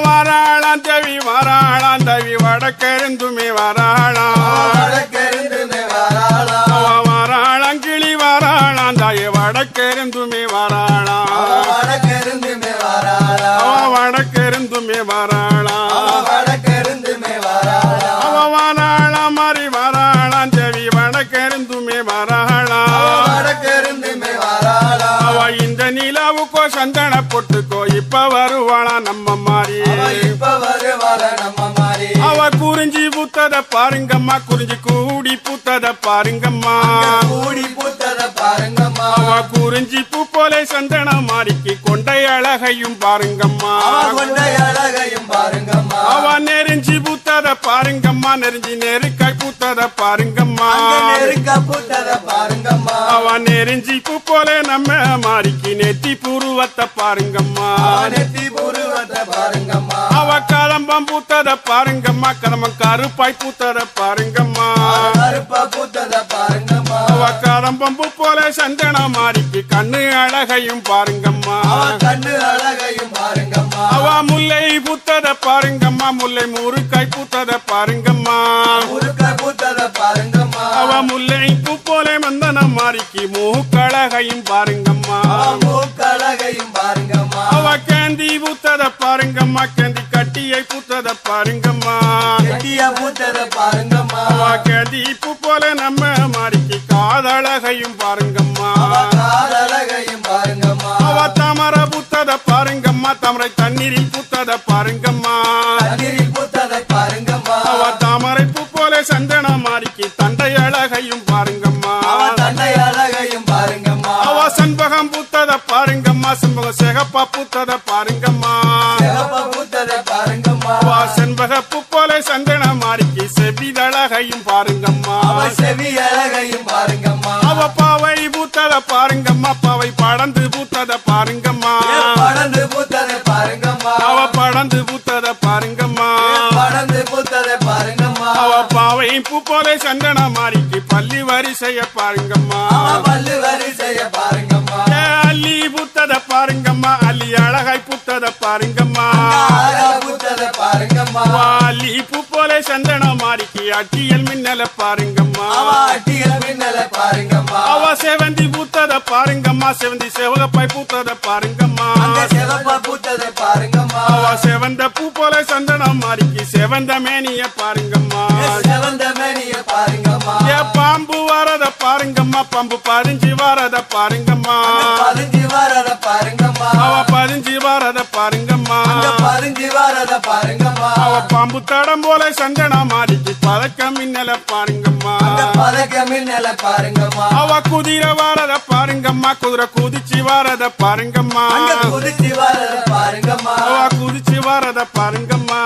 வாராளாம் தேவி வாராளாம் தேவி வடக்கருந்துமே வாராளாம் வாராளாம் கிளி வாராளாம் தாய வடக்கருந்துமே வாராளாம் வடக்கருந்துமே வாராளாம் அவ வாராளாம் மாறி வாராளாம் தேவி வடக்கருந்துமே வாராளாம் அவ இந்த நிலாவுக்கோ சந்தன பொட்டுக்கோ இப்ப வருவாளா நம்ம மாறி அவ குறிஞ்சி பூத்தத பாருங்கம்மா குறிஞ்சி கூடி பூத்தத பாருங்கம்மா அவ குறிஞ்சி பூ போல சந்தன மாறிக்கு கொண்டை அழகையும் பாருங்கம்மா அவ நெருஞ்சி பூத்தத பாருங்கம்மா நெருஞ்சி நெருக்காய் பூத்தத பாருங்கம்மா அவ நெருஞ்சி பூ போல நம்ம மாறிக்கு நெத்தி புருவத்தை பாருங்கம்மா அவ கதம்பம் பூத்தத பாருங்கம்மா கதம்பம் கருப்பாய் பூத்தத பாருங்கம்மா அவ கதம்பம் பூ போல சந்தன மாறிக்கு கண்ணு அழகையும் பாருங்கம்மா அவ முல்லை பூத்தத பாருங்கம்மா முல்லை முருக்காய் பூத்தத பாருங்கம்மா அவ முல்லை பூ போல மந்தன மாறிக்கு மூக்கழகையும் பாருங்கம்மா அவ கேந்தி பூத்தத பாருங்கம்மா கேந்தி கட்டியை பூத்தத பாருங்கம்மா அவ கேந்தி பூ போல நம்ம மாறிக்கு காதழகையும் பாருங்கம்மா அவ தாமர பூத்தத பாருங்கம்மா தாமரை தண்ணீரில் பூத்தத பாருங்கம்மா அவ தாமரை பூ போல சந்தன மாறிக்கு தண்டை அழகையும் பாருங்கம்மா அவ சண்பகம் பூத்தத பாருங்கம்மா சண்பகம் சிகப்பா பூத்தத பாருங்கம்மா அவ செண்பக பூ போல சந்தன மாறிக்கு செவிதழகையும் பாருங்கம்மா அவ பாவை பூத்தத பாருங்கம்மா பாவை படந்து பூத்தத பாருங்கம்மா அவ படந்து பூத்தத பாருங்கம்மா அவ பாவை பூ போல சந்தன மாறிக்கு பள்ளி வரிசைய பாருங்கம்மா அள்ளி பூத்தத பாருங்கம்மா அள்ளி அழகாய் பூத்தத பாருங்கம்மா அள்ளி பூ போல சந்தன மாறிக்கு அட்டியல் மின்னல பாருங்கம்மா அவ செவந்தி பூத்தத பாருங்கம்மா செவந்தி செவகப்பாய் பூத்தத பாருங்கம்மா அவ செவந்த பூ போல சந்தன மாறிக்கு செவந்த மேனிய பாருங்கம்மா பாம்பு வரத பாருங்கம்மா பாம்பு பதிஞ்சு வரத பாருங்கம்மா அவ பதிஞ்சு வரத பாருங்கம்மா அவ பாம்பு தடம் போல சந்தன மாறிக்கு பதக்கம் மின்னல பாருங்கம்மா அவ குதிரை வரத பாருங்கம்மா குதிரை குதிச்சு வரத பாருங்கம்மா அவ குதிச்சு வரத பாருங்கம்மா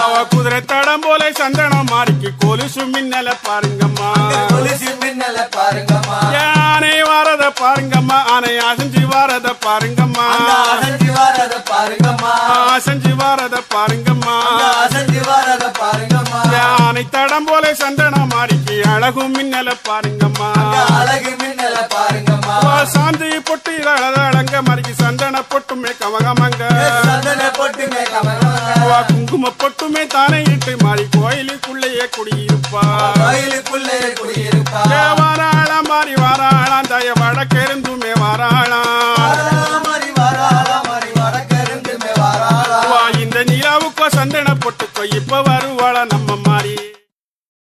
அவ குதிரை தடம் போல சந்தன மாறிக்கு கொலுசு மின்னல பாருங்கம்மா யானை வரத பாருங்கம்மா ஆனை அசஞ்சி வரத பாருங்கம்மா அசஞ்சி வரத பாருங்கம்மா யானை தடம் போல சந்தன மாறிக்கு அழகு மின்னல பாருங்கம்மா சாந்தி பொட்டு அழக மறிக்கு சந்தன பொட்டுமே கமகமங்க குங்கும பொட்டுமே தானே இட்டு மாறி கோயிலுக்குள்ளேயே குடியிருப்பா வாராளாம் மாறி வாராளாம் தய வடக்கருந்துமே வாராளாம் இந்த நிலாவுக்கோ சந்தன பொட்டுக்கோ இப்ப வருவாளா நம்ம மாறி